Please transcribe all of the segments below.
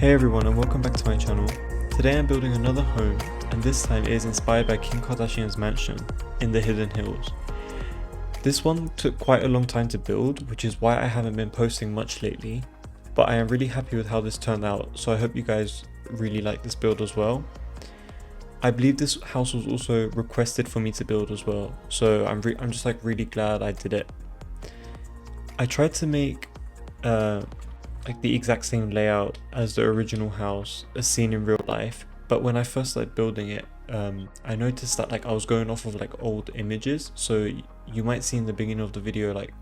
Hey everyone, and welcome back to my channel. Today I'm building another home, and this time it is inspired by Kim Kardashian's mansion in the Hidden Hills. This one took quite a long time to build, which is why I haven't been posting much lately, but I am really happy with how this turned out, so I hope you guys really like this build as well. I believe this house was also requested for me to build as well, so I'm just like really glad I did it. I tried to make like the exact same layout as the original house as seen in real life, but when I first started building it, I noticed that like I was going off of like old images, so you might see in the beginning of the video like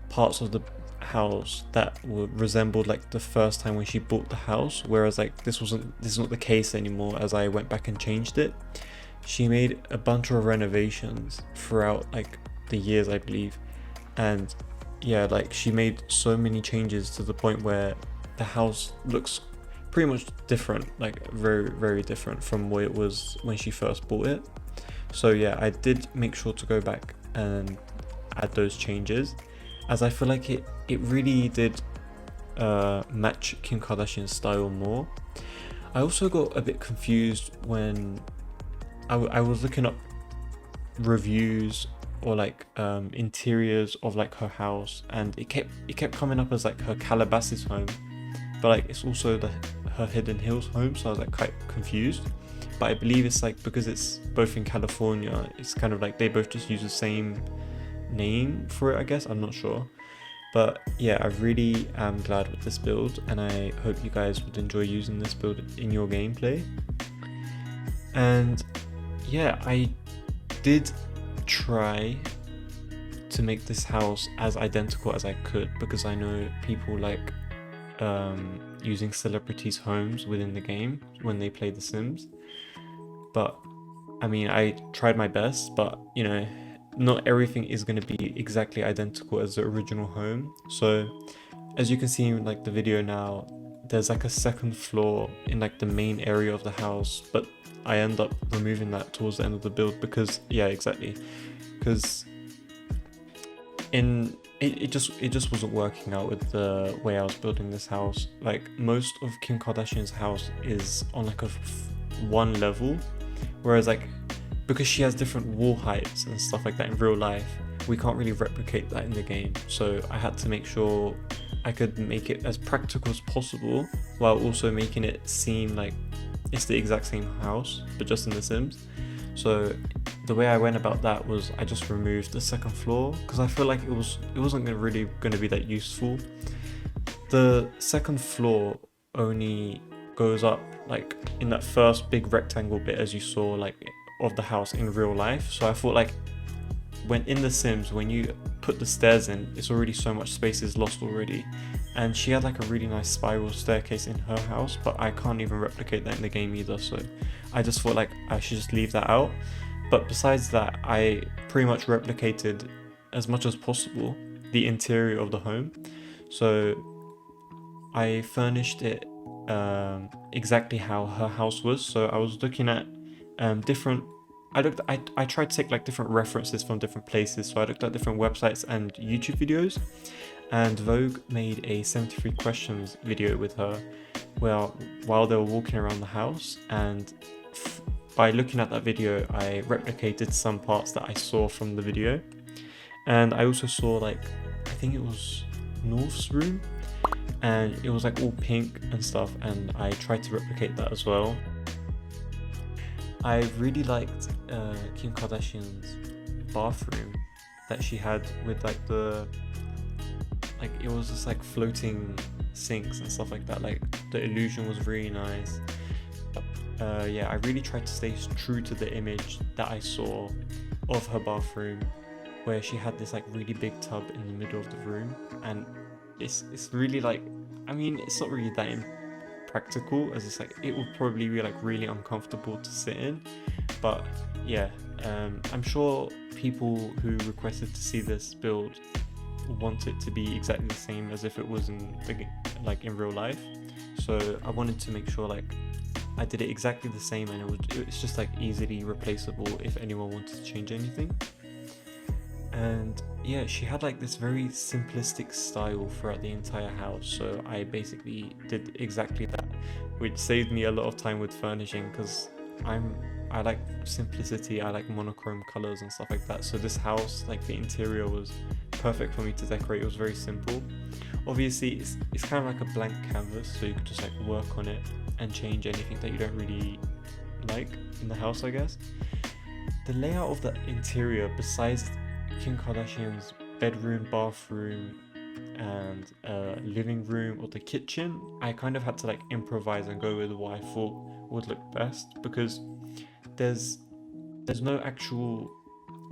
parts of the house that resembled like the first time when she bought the house, whereas like this is not the case anymore as I went back and changed it. She made a bunch of renovations throughout like the years, I believe, and yeah, like she made so many changes to the point where the house looks pretty much different, like very different from what it was when she first bought it. So yeah, I did make sure to go back and add those changes, as I feel like it really did match Kim Kardashian's style more. I also got a bit confused when I was looking up reviews or like interiors of like her house, and it kept coming up as like her Calabasas home, but like it's also her Hidden Hills home, so I was like quite confused. But I believe it's like because it's both in California, it's kind of like they both just use the same name for it, I guess. I'm not sure, but yeah, I really am glad with this build, and I hope you guys would enjoy using this build in your gameplay. And yeah, I did try to make this house as identical as I could, because I know people like using celebrities' homes within the game when they play The Sims. But I mean, I tried my best, but you know, not everything is going to be exactly identical as the original home. So as you can see in like the video now, there's like a second floor in like the main area of the house, but I end up removing that towards the end of the build because because it just wasn't working out with the way I was building this house. Like most of Kim Kardashian's house is on like one level, whereas like because she has different wall heights and stuff like that in real life, we can't really replicate that in the game. So I had to make sure I could make it as practical as possible while also making it seem like it's the exact same house but just in The Sims. So the way I went about that was I just removed the second floor because I feel like it wasn't really going to be that useful. The second floor only goes up like in that first big rectangle bit as you saw like of the house in real life. So I thought like when in The Sims, when you put the stairs in, it's already so much space is lost already. And she had like a really nice spiral staircase in her house, but I can't even replicate that in the game either. So I just thought like I should just leave that out. But besides that, I pretty much replicated as much as possible the interior of the home. So I furnished it exactly how her house was. So I was looking at I tried to take like different references from different places. So I looked at different websites and YouTube videos, and Vogue made a 73 questions video with her while they were walking around the house, and by looking at that video I replicated some parts that I saw from the video. And I also saw like, I think it was North's room, and it was like all pink and stuff, and I tried to replicate that as well. I really liked Kim Kardashian's bathroom that she had with like it was just like floating sinks and stuff like that. Like the illusion was really nice. Yeah, I really tried to stay true to the image that I saw of her bathroom, where she had this like really big tub in the middle of the room, and it's really like, I mean, it's not really that practical, as it's like it would probably be like really uncomfortable to sit in. But yeah, I'm sure people who requested to see this build want it to be exactly the same as if it was in in real life. So I wanted to make sure like I did it exactly the same, and it's just like easily replaceable if anyone wanted to change anything. And yeah, she had like this very simplistic style throughout the entire house, so I basically did exactly that, which saved me a lot of time with furnishing because I like simplicity, I like monochrome colors and stuff like that. So this house, like the interior was perfect for me to decorate. It was very simple. Obviously it's kind of like a blank canvas, so you could just like work on it and change anything that you don't really like in the house, I guess. The layout of the interior, besides Kim Kardashian's bedroom, bathroom, and living room or the kitchen, I kind of had to like improvise and go with what I thought would look best, because there's there's no actual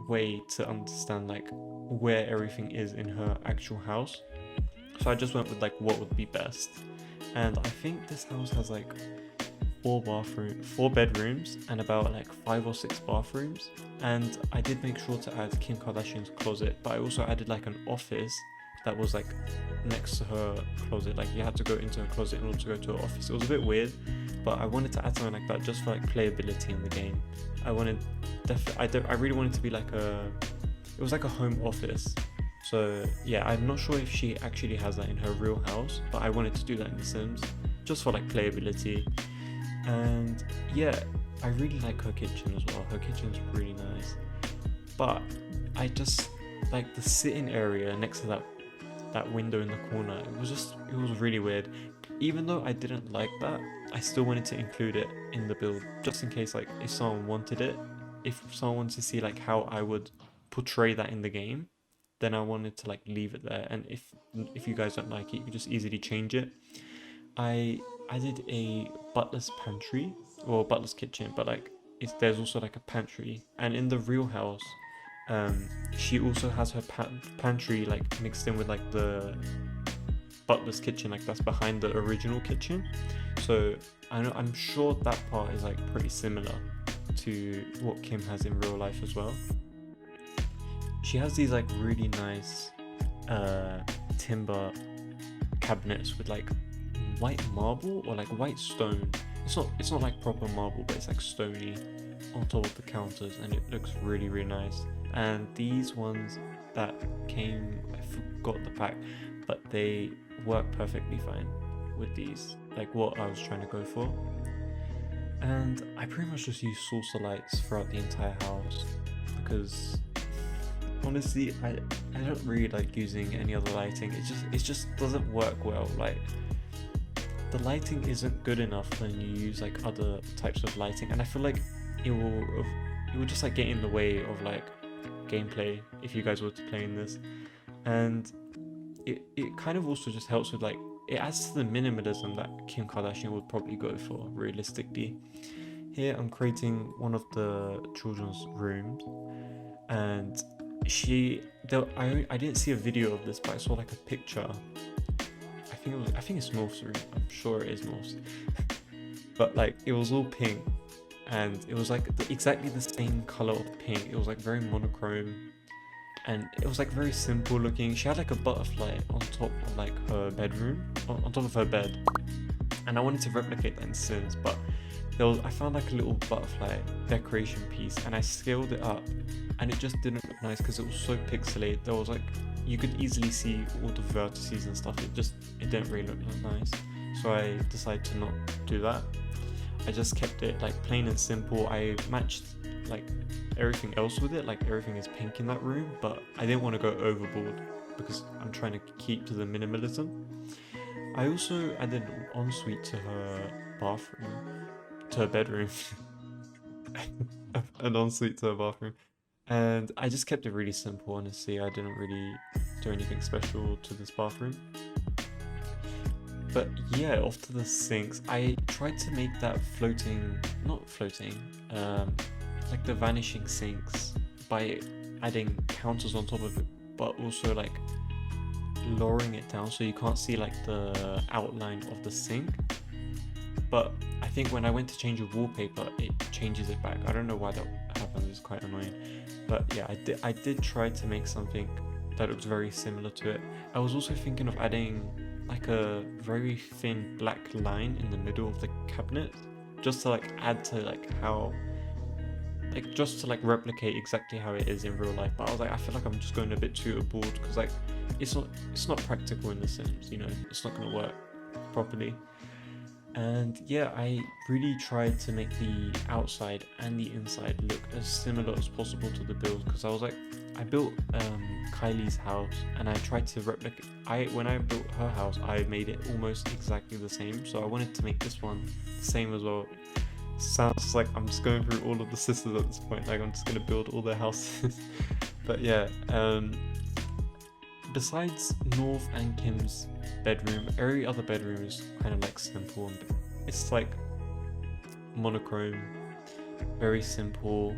way to understand like where everything is in her actual house. So I just went with like what would be best. And I think this house has like four bedrooms and about like 5 or 6 bathrooms. And I did make sure to add Kim Kardashian's closet, but I also added like an office that was like next to her closet. Like you had to go into her closet in order to go to her office. It was a bit weird, but I wanted to add something like that just for like playability in the game. I wanted, I really wanted to be like it was like a home office. So yeah, I'm not sure if she actually has that in her real house, but I wanted to do that in The Sims just for like playability. And yeah, I really like her kitchen as well. Her kitchen's really nice, but I just like the sitting area next to that window in the corner. It was really weird. Even though I didn't like that, I still wanted to include it in the build just in case, like if someone wanted it, if someone wanted to see like how I would portray that in the game, then I wanted to like leave it there. And if you guys don't like it, you can just easily change it. I added a butler's pantry or butler's kitchen, but like there's also like a pantry. And in the real house, she also has her pantry like mixed in with like the butler's kitchen, like that's behind the original kitchen. So I'm sure that part is like pretty similar to what Kim has in real life as well. She has these like really nice timber cabinets with like white marble or like white stone. It's not like proper marble, but it's like stony on top of the counters, and it looks really nice. And these ones that came, I forgot the pack, but they work perfectly fine with these, like what I was trying to go for. And I pretty much just use saucer lights throughout the entire house because honestly I don't really like using any other lighting. It just doesn't work well. Like the lighting isn't good enough when you use like other types of lighting, and I feel like it will just like get in the way of like gameplay if you guys were to play in this. And it kind of also just helps with like, it adds to the minimalism that Kim Kardashian would probably go for realistically. Here I'm creating one of the children's rooms, and I didn't see a video of this, but I saw like a picture. I think it's Morph's room. I'm sure it is Morph's. But like it was all pink, and it was like exactly the same color of pink. It was like very monochrome, and it was like very simple looking. She had like a butterfly on top of like her bedroom, on top of her bed, and I wanted to replicate that in Sims, but I found like a little butterfly decoration piece, and I scaled it up, and it just didn't look nice because it was so pixelated. There was like, you could easily see all the vertices and stuff. It didn't really look nice, so I decided to not do that. I just kept it like plain and simple. I matched like everything else with it, like everything is pink in that room, but I didn't want to go overboard because I'm trying to keep to the minimalism. I also added an ensuite to her bathroom, to her bedroom, an ensuite to her bathroom, and I just kept it really simple. Honestly, I didn't really do anything special to this bathroom. But yeah, off to the sinks. I tried to make that not floating, like the vanishing sinks by adding counters on top of it, but also like lowering it down so you can't see like the outline of the sink. But I think when I went to change the wallpaper, it changes it back. I don't know why that happens, it's quite annoying. But yeah, I did try to make something that looks very similar to it. I was also thinking of adding like a very thin black line in the middle of the cabinet, just to like add to like how like just to like replicate exactly how it is in real life. But I was like, I feel like I'm just going a bit too aboard, because like it's not practical in The Sims, you know, it's not going to work properly. And yeah, I really tried to make the outside and the inside look as similar as possible to the build, because I was like, I built Kylie's house and I tried to replicate. When I built her house, I made it almost exactly the same, so I wanted to make this one the same as well. Sounds like I'm just going through all of the sisters at this point, like I'm just gonna build all their houses. But yeah, besides North and Kim's bedroom, every other bedroom is kind of like simple, and it's like monochrome, very simple.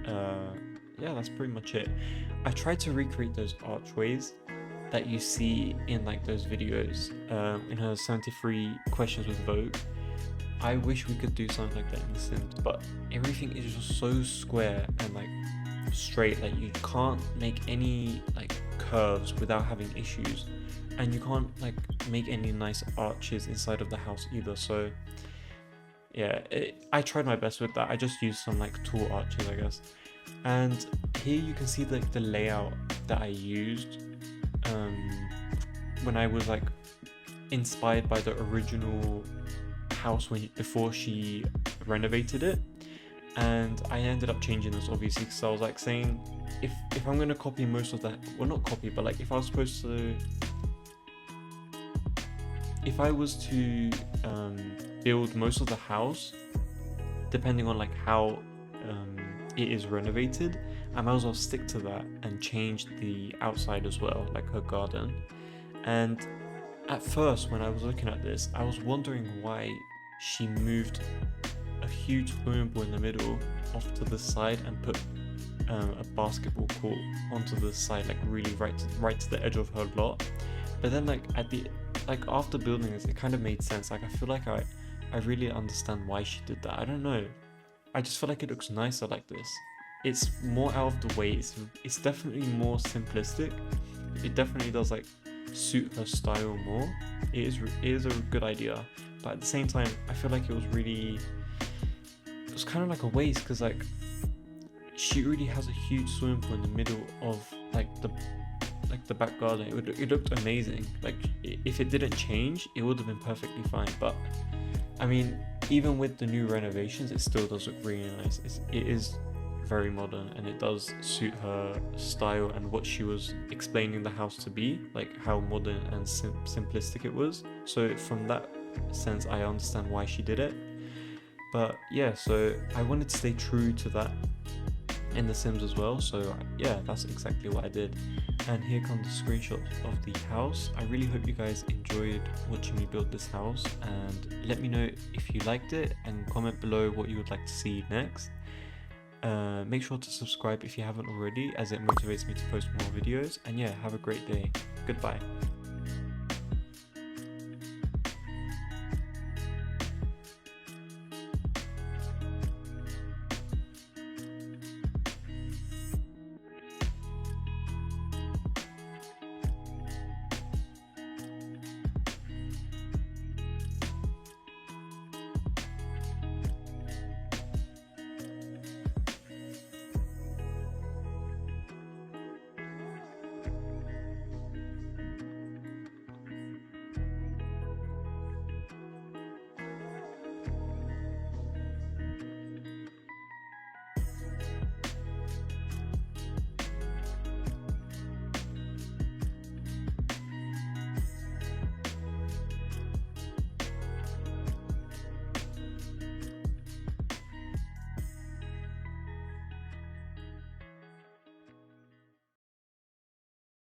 Yeah, that's pretty much it. I tried to recreate those archways that you see in like those videos, in her 73 questions with Vogue. I wish we could do something like that in The Sims, but everything is just so square and like straight, like you can't make any like curves without having issues, and you can't like make any nice arches inside of the house either. So yeah, I tried my best with that. I just used some like tall arches, I guess. And here you can see like the layout that I used when I was like inspired by the original house before she renovated it. And I ended up changing this obviously, because I was like saying, if I'm gonna copy most of that, well not copy, but like if I was to build most of the house depending on like how it is renovated, I might as well stick to that and change the outside as well, like her garden. And at first when I was looking at this, I was wondering why she moved a huge swimming pool in the middle off to the side and put a basketball court onto the side, like really right to the edge of her lot. But then like after building this, it kind of made sense. Like I feel like I really understand why she did that. I don't know, I just feel like it looks nicer like this. It's more out of the way, it's definitely more simplistic. It definitely does like suit her style more. It is a good idea, but at the same time I feel like it was kind of like a waste, because like she really has a huge swimming pool in the middle of like the back garden. It looked amazing. Like if it didn't change, it would have been perfectly fine. But I mean, even with the new renovations, it still does look really nice. It is very modern, and it does suit her style and what she was explaining the house to be, like how modern and simplistic it was. So from that sense, I understand why she did it. But yeah, so I wanted to stay true to that in The Sims as well. So yeah, that's exactly what I did. And here come the screenshots of the house. I really hope you guys enjoyed watching me build this house, and let me know if you liked it, and comment below what you would like to see next. Make sure to subscribe if you haven't already, as it motivates me to post more videos. And yeah, have a great day. Goodbye.